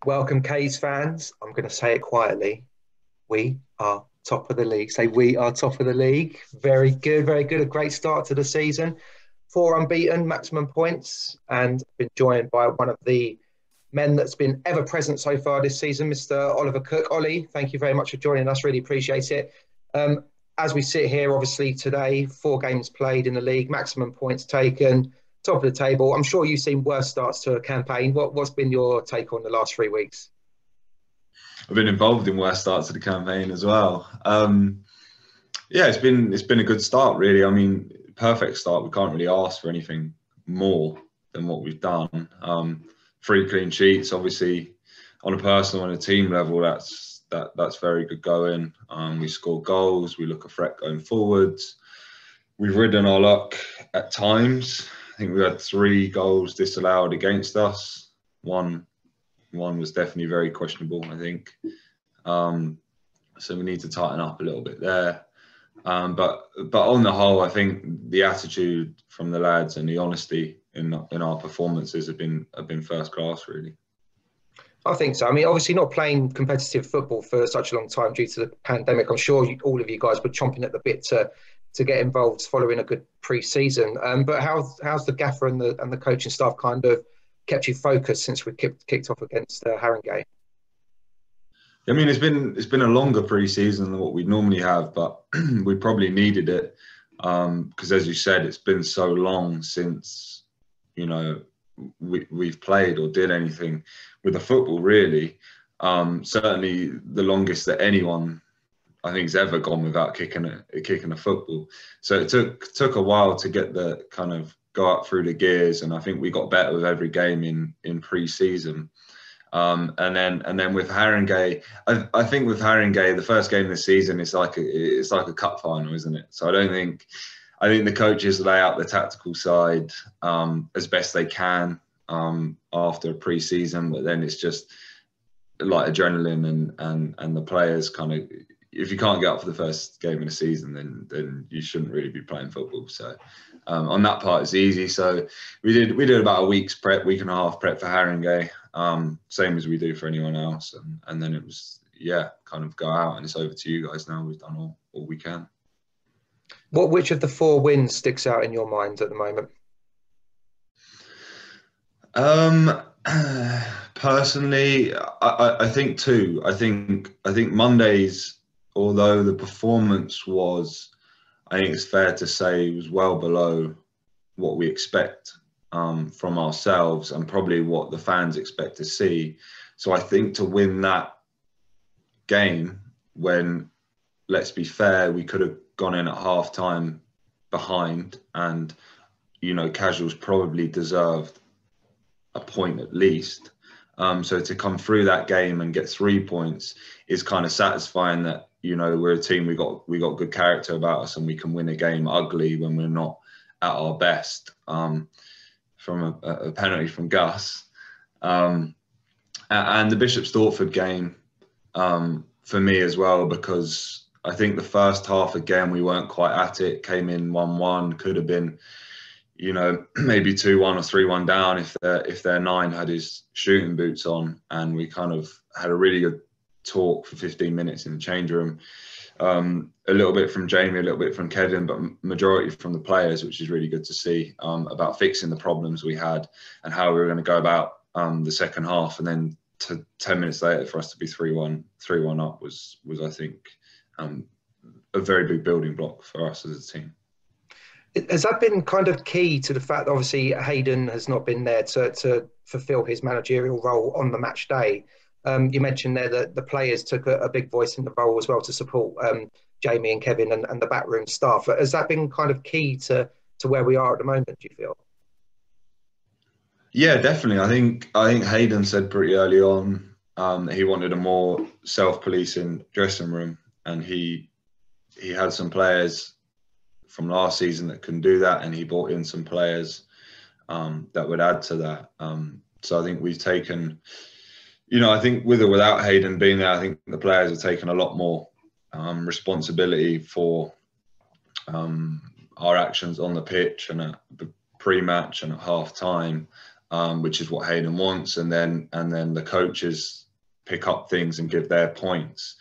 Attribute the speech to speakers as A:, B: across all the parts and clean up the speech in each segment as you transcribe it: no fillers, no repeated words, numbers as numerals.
A: Welcome, K's fans. I'm going to say it quietly. We are top of the league. Say we are top of the league. Very good, very good. A great start to the season. Four unbeaten, maximum points, and been joined by one of the men that's been ever present so far this season, Mr. Oliver Cook. Ollie, thank you very much for joining us. Really appreciate it. Um, as we sit here, obviously today, four games played in the league, maximum points taken, top of the table. I'm sure you've seen worse starts to a campaign. What's been your take on the last 3 weeks?
B: I've been involved in worse starts of the campaign as well. Yeah, it's been a good start, really. I mean, perfect start. We can't really ask for anything more than what we've done. Three clean sheets, obviously, on a personal and a team level. That's very good going. We score goals. We look a threat going forwards. We've ridden our luck at times. I think we had 3 goals disallowed against us. One was definitely very questionable, I think. So we need to tighten up a little bit there. But on the whole, I think the attitude from the lads and the honesty in our performances have been first class, really.
A: I think so. I mean, obviously, not playing competitive football for such a long time due to the pandemic. I'm sure all of you guys were chomping at the bit to get involved following a good pre-season. But how's the gaffer and the coaching staff kind of kept you focused since we kicked off against Haringey?
B: I mean, it's been a longer pre-season than what we normally have, but we probably needed it because, as you said, it's been so long since we've played or did anything with the football, really. Certainly the longest that anyone, I think, has ever gone without kicking a football. So it took a while to get the kind of go up through the gears, and I think we got better with every game in pre-season. And then with Haringey, I think with Haringey, the first game of the season is like a cup final, isn't it? So I think the coaches lay out the tactical side as best they can after a pre-season, but then it's just like adrenaline and the players kind of, if you can't get up for the first game of the season, then you shouldn't really be playing football. So on that part, it's easy. So we did about a week and a half prep for Haringey, same as we do for anyone else, and then it was kind of go out and it's over to you guys now. We've done all we can.
A: Which of the four wins sticks out in your mind at the moment?
B: Personally, I think two. I think Monday's, although the performance was, I think it's fair to say, was well below what we expect from ourselves and probably what the fans expect to see. So I think to win that game, when, let's be fair, we could have gone in at half time behind, and Casuals probably deserved a point at least. So to come through that game and get 3 points is kind of satisfying that we're a team, we got good character about us, and we can win a game ugly when we're not at our best. From a penalty from Gus, and the Bishop Stortford game for me as well, because I think the first half, again, we weren't quite at it. Came in 1-1, could have been, maybe 2-1 or 3-1 down if their 9 had his shooting boots on, and we kind of had a really good talk for 15 minutes in the change room. A little bit from Jamie, a little bit from Kevin, but majority from the players, which is really good to see, about fixing the problems we had and how we were going to go about the second half. And then 10 minutes later for us to be 3-1 up was I think a very big building block for us as a team.
A: Has that been kind of key to the fact that obviously Hayden has not been there to fulfil his managerial role on the match day? You mentioned there that the players took a big voice in the role as well to support Jamie and Kevin and the backroom staff. Has that been kind of key to where we are at the moment, do you feel?
B: Yeah, definitely. I think Hayden said pretty early on that he wanted a more self-policing dressing room, and he had some players from last season that can do that, and he brought in some players that would add to that. So I think we've taken, I think with or without Hayden being there, I think the players have taken a lot more responsibility for our actions on the pitch and at the pre-match and at half time. which is what Hayden wants, and then the coaches pick up things and give their points.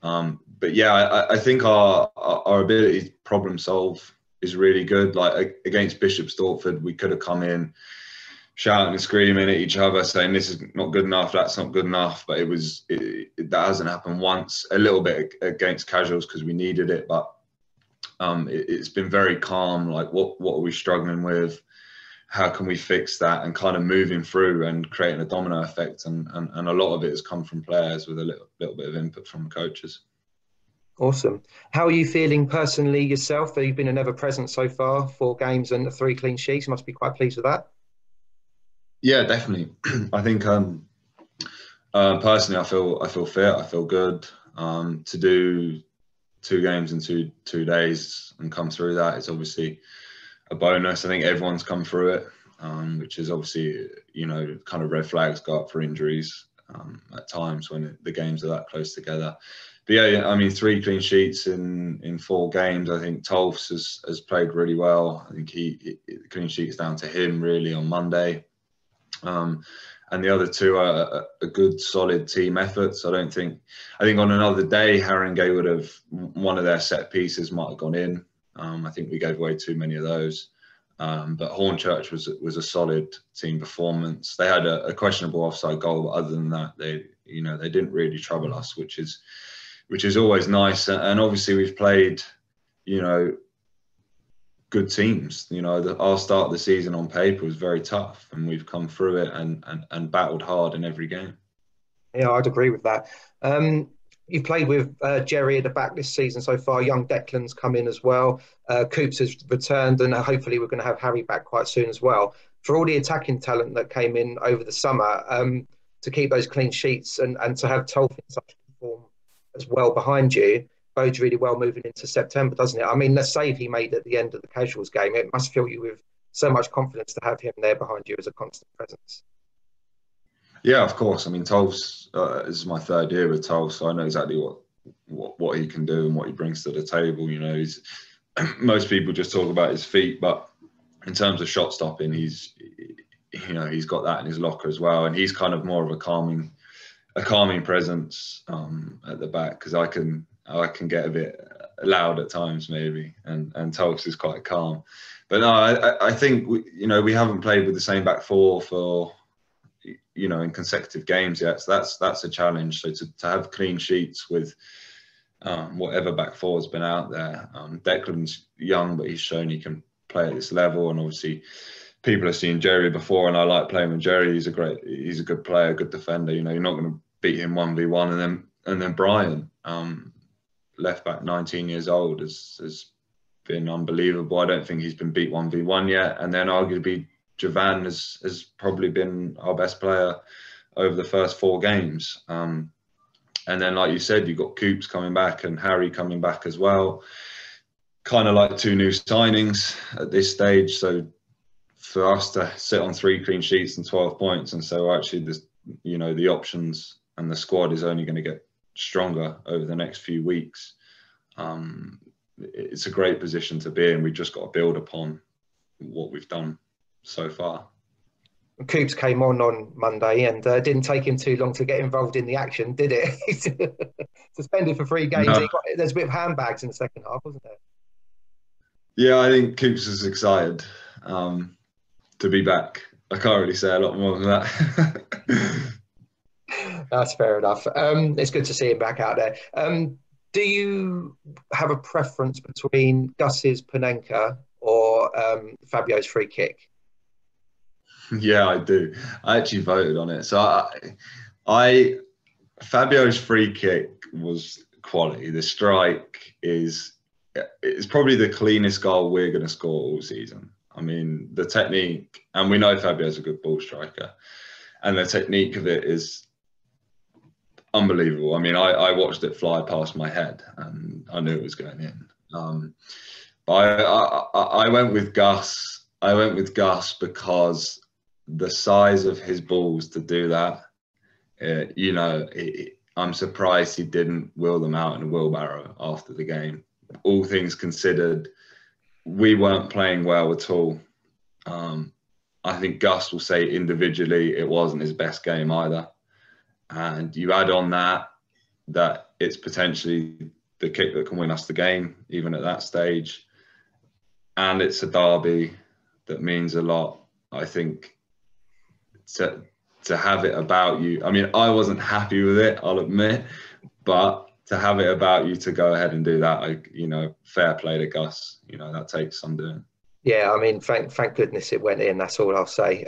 B: But yeah, I think our ability to problem solve is really good. Like against Bishop Stortford, we could have come in shouting and screaming at each other, saying this is not good enough, that's not good enough. But that hasn't happened once. A little bit against Casuals because we needed it, but it's been very calm. Like what are we struggling with? How can we fix that? And kind of moving through and creating a domino effect. And a lot of it has come from players with a little bit of input from coaches.
A: Awesome. How are you feeling personally yourself? You've been an ever present so far, 4 games and 3 clean sheets. You must be quite pleased with that.
B: Yeah, definitely. I think personally, I feel fit. I feel good. To do 2 games in two days and come through that is obviously a bonus. I think everyone's come through it, which is obviously, kind of red flags go up for injuries at times when the games are that close together. But yeah, I mean, 3 clean sheets in 4 games. I think Tolfs has played really well. I think the clean sheet is down to him really on Monday. And the other 2 are a good, solid team efforts. I think on another day, Haringey would have, one of their set pieces might have gone in. I think we gave away too many of those. But Hornchurch was a solid team performance. They had a questionable offside goal, but other than that, they didn't really trouble us, which is always nice. And obviously we've played, good teams. Our start of the season on paper was very tough, and we've come through it and battled hard in every game.
A: Yeah, I'd agree with that. You've played with Jerry at the back this season so far. Young Declan's come in as well. Coops has returned, and hopefully we're going to have Harry back quite soon as well. For all the attacking talent that came in over the summer, to keep those clean sheets and to have Tolf in such form as well behind you, bodes really well moving into September, doesn't it? I mean, the save he made at the end of the Casuals game, it must fill you with so much confidence to have him there behind you as a constant presence.
B: Yeah, of course. I mean, Tolfs, this is my 3rd year with Tolfs, so I know exactly what he can do and what he brings to the table. He's most people just talk about his feet, but in terms of shot stopping, he's got that in his locker as well, and he's kind of more of a calming presence at the back, because I can get a bit loud at times maybe, and Tolfs is quite calm. But no, I think we haven't played with the same back 4 for in consecutive games yet, so that's a challenge. So to have clean sheets with whatever back 4 has been out there. Declan's young, but he's shown he can play at this level, and obviously people have seen Jerry before, and I like playing with Jerry. He's a good player, good defender. You're not going to beat him 1v1, and then Brian, left back, 19 years old, has been unbelievable. I don't think he's been beat 1v1 yet, and then arguably Javan has probably been our best player over the first 4 games. And then, like you said, you've got Coops coming back and Harry coming back as well. Kind of like 2 new signings at this stage. So for us to sit on 3 clean sheets and 12 points, and so actually the options and the squad is only going to get stronger over the next few weeks. It's a great position to be in. We've just got to build upon what we've done so far.
A: Coops came on Monday, and didn't take him too long to get involved in the action, did it? Suspended for 3 games.
B: No.
A: There's a bit of handbags in the second half, wasn't there?
B: Yeah, I think Coops is excited to be back. I can't really say a lot more than that.
A: That's fair enough. It's good to see him back out there. Do you have a preference between Gus's Panenka or Fabio's free kick?
B: Yeah, I do. I actually voted on it. So Fabio's free kick was quality. The strike is probably the cleanest goal we're going to score all season. I mean, the technique, and we know Fabio's a good ball striker, and the technique of it is unbelievable. I mean, I watched it fly past my head, and I knew it was going in. But I went with Gus. I went with Gus because the size of his balls to do that, I'm surprised he didn't wheel them out in a wheelbarrow after the game. All things considered, we weren't playing well at all. I think Gus will say individually it wasn't his best game either. And you add on that it's potentially the kick that can win us the game, even at that stage. And it's a derby that means a lot. I think to have it about you. I mean, I wasn't happy with it, I'll admit, but to have it about you to go ahead and do that, fair play to Gus. That takes some doing.
A: Yeah, I mean, thank goodness it went in. That's all I'll say.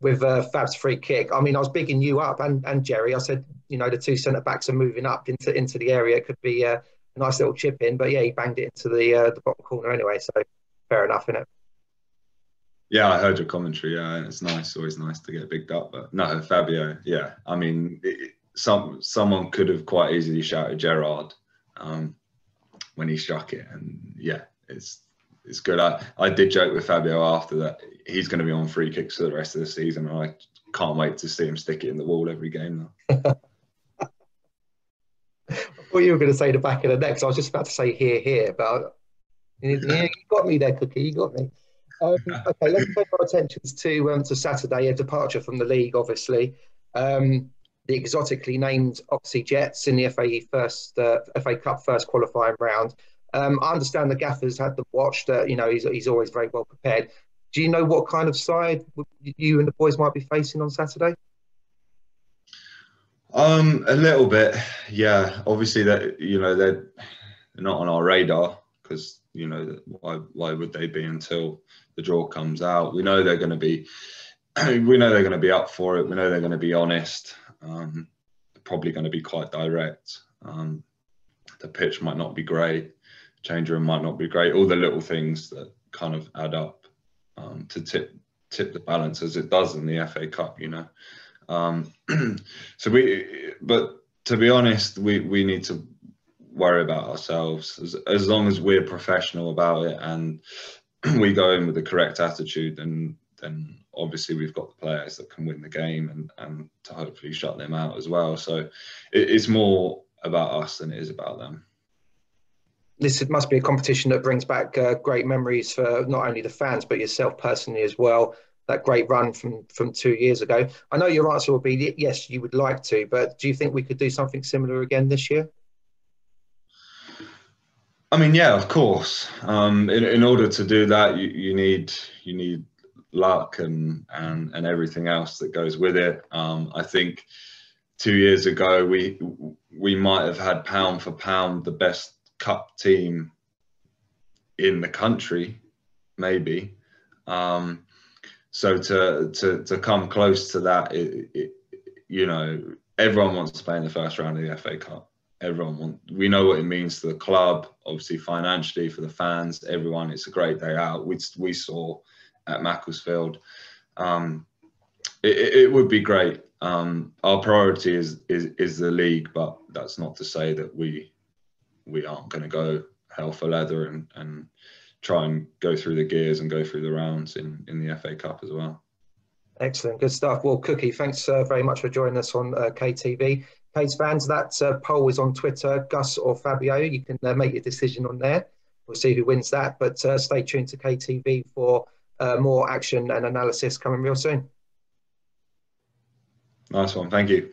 A: With Fab's free kick, I mean, I was bigging you up and Jerry. I said, the two centre backs are moving up into the area. It could be a nice little chip in, but yeah, he banged it into the bottom corner anyway. So fair enough, innit?
B: Yeah, I heard your commentary. Yeah, it's nice. Always nice to get bigged up. But no, Fabio. Yeah, I mean, someone could have quite easily shouted Gerrard when he struck it, and yeah, it's good. I did joke with Fabio after that. He's going to be on free kicks for the rest of the season, and I can't wait to see him stick it in the wall every game now.
A: I thought you were going to say the back of the neck. So I was just about to say here, but yeah, you got me there, Cookie. You got me. Okay, let's turn our attentions to Saturday, a departure from the league, obviously. The exotically named Oxhey Jets in the FA Cup first qualifying round. I understand the gaffer's had them watched. He's always very well prepared. Do you know what kind of side you and the boys might be facing on Saturday?
B: A little bit, yeah. Obviously, that they're not on our radar because why would they be until the draw comes out? We know they're going to be. We know they're going to be up for it. We know they're going to be honest. They're probably going to be quite direct. The pitch might not be great. Change room might not be great. All the little things that kind of add up to tip the balance as it does in the FA Cup. But to be honest, we need to worry about ourselves as long as we're professional about it and we go in with the correct attitude, then obviously we've got the players that can win the game and to hopefully shut them out as well. So it's more about us than it is about them.
A: This must be a competition that brings back great memories for not only the fans but yourself personally as well. That great run from 2 years ago. I know your answer will be yes, you would like to, but do you think we could do something similar again this year?
B: I mean, yeah, of course. In order to do that, you need luck and everything else that goes with it. I think 2 years ago we might have had pound for pound the best cup team in the country, maybe. So to come close to that, everyone wants to play in the first round of the FA Cup. We know what it means to the club, obviously financially for the fans, everyone. It's a great day out. We saw at Macclesfield. It would be great. Our priority is the league, but that's not to say that we aren't going to go hell for leather and try and go through the gears and go through the rounds in the FA Cup as well.
A: Excellent, good stuff. Well, Cookie, thanks very much for joining us on KTV. Case fans, that poll is on Twitter, Gus or Fabio. You can make your decision on there. We'll see who wins that. But stay tuned to KTV for more action and analysis coming real soon.
B: Nice one. Thank you.